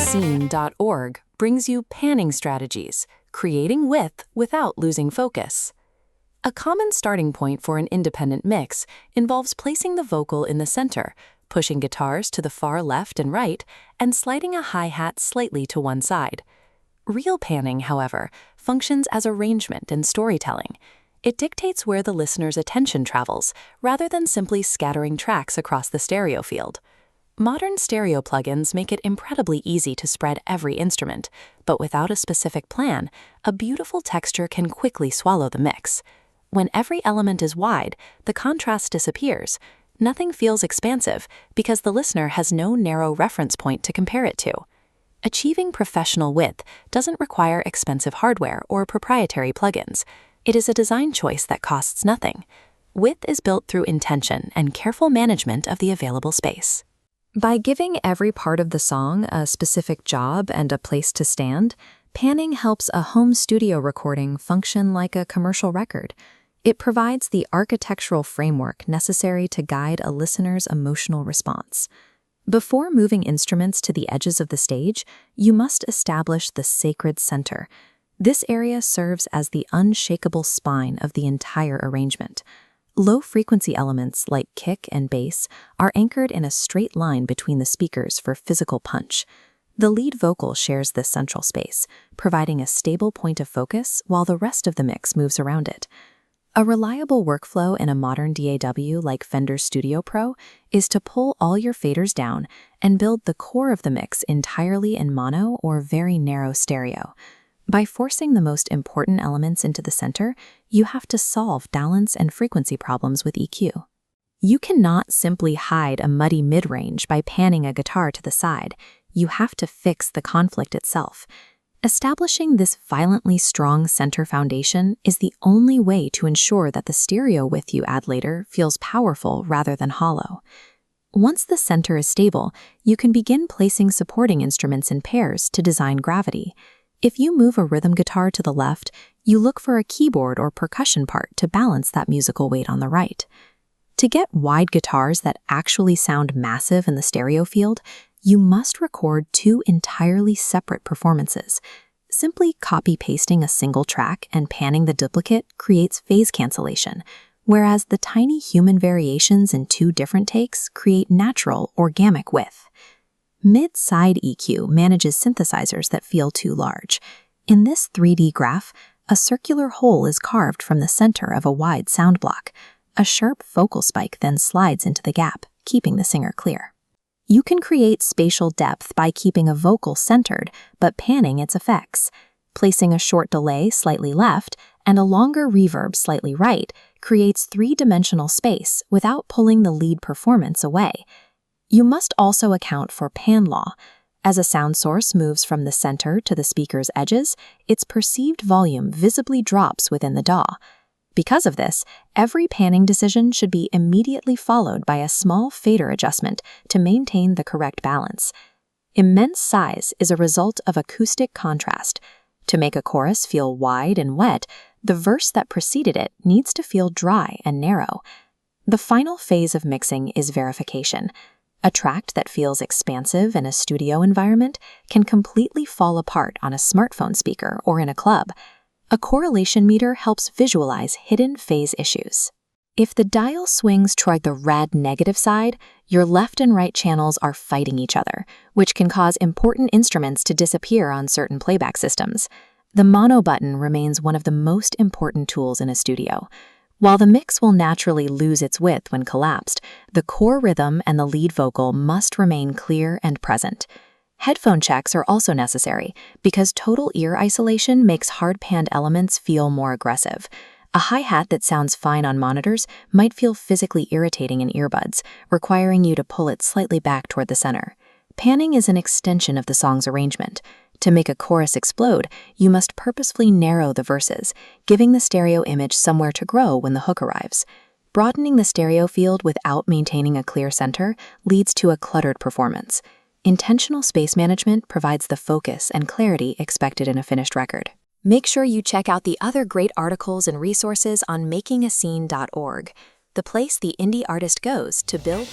makingascene.org brings you panning strategies, creating width without losing focus. A common starting point for an independent mix involves placing the vocal in the center, pushing guitars to the far left and right, and sliding a hi-hat slightly to one side. Real panning, however, functions as arrangement and storytelling. It dictates where the listener's attention travels, rather than simply scattering tracks across the stereo field. Modern stereo plugins make it incredibly easy to spread every instrument, but without a specific plan, a beautiful texture can quickly swallow the mix. When every element is wide, the contrast disappears. Nothing feels expansive because the listener has no narrow reference point to compare it to. Achieving professional width doesn't require expensive hardware or proprietary plugins. It is a design choice that costs nothing. Width is built through intention and careful management of the available space. By giving every part of the song a specific job and a place to stand, panning helps a home studio recording function like a commercial record. It provides the architectural framework necessary to guide a listener's emotional response. Before moving instruments to the edges of the stage, you must establish the sacred center. This area serves as the unshakable spine of the entire arrangement. Low-frequency elements like kick and bass are anchored in a straight line between the speakers for physical punch. The lead vocal shares this central space, providing a stable point of focus while the rest of the mix moves around it. A reliable workflow in a modern DAW like Fender Studio Pro is to pull all your faders down and build the core of the mix entirely in mono or very narrow stereo. By forcing the most important elements into the center, you have to solve balance and frequency problems with EQ. You cannot simply hide a muddy mid-range by panning a guitar to the side. You have to fix the conflict itself. Establishing this violently strong center foundation is the only way to ensure that the stereo width you add later feels powerful rather than hollow. Once the center is stable, you can begin placing supporting instruments in pairs to design gravity. If you move a rhythm guitar to the left, you look for a keyboard or percussion part to balance that musical weight on the right. To get wide guitars that actually sound massive in the stereo field, you must record two entirely separate performances. Simply copy-pasting a single track and panning the duplicate creates phase cancellation, whereas the tiny human variations in two different takes create natural, organic width. Mid-side EQ manages synthesizers that feel too large. In this 3D graph, a circular hole is carved from the center of a wide sound block. A sharp vocal spike then slides into the gap, keeping the singer clear. You can create spatial depth by keeping a vocal centered, but panning its effects. Placing a short delay slightly left and a longer reverb slightly right creates three-dimensional space without pulling the lead performance away. You must also account for pan law. As a sound source moves from the center to the speaker's edges, its perceived volume visibly drops within the DAW. Because of this, every panning decision should be immediately followed by a small fader adjustment to maintain the correct balance. Immense size is a result of acoustic contrast. To make a chorus feel wide and wet, the verse that preceded it needs to feel dry and narrow. The final phase of mixing is verification. A track that feels expansive in a studio environment can completely fall apart on a smartphone speaker or in a club. A correlation meter helps visualize hidden phase issues. If the dial swings toward the red negative side, your left and right channels are fighting each other, which can cause important instruments to disappear on certain playback systems. The mono button remains one of the most important tools in a studio. While the mix will naturally lose its width when collapsed, the core rhythm and the lead vocal must remain clear and present. Headphone checks are also necessary because total ear isolation makes hard-panned elements feel more aggressive. A hi-hat that sounds fine on monitors might feel physically irritating in earbuds, requiring you to pull it slightly back toward the center. Panning is an extension of the song's arrangement. To make a chorus explode, you must purposefully narrow the verses, giving the stereo image somewhere to grow when the hook arrives. Broadening the stereo field without maintaining a clear center leads to a cluttered performance. Intentional space management provides the focus and clarity expected in a finished record. Make sure you check out the other great articles and resources on makingascene.org, the place the indie artist goes to build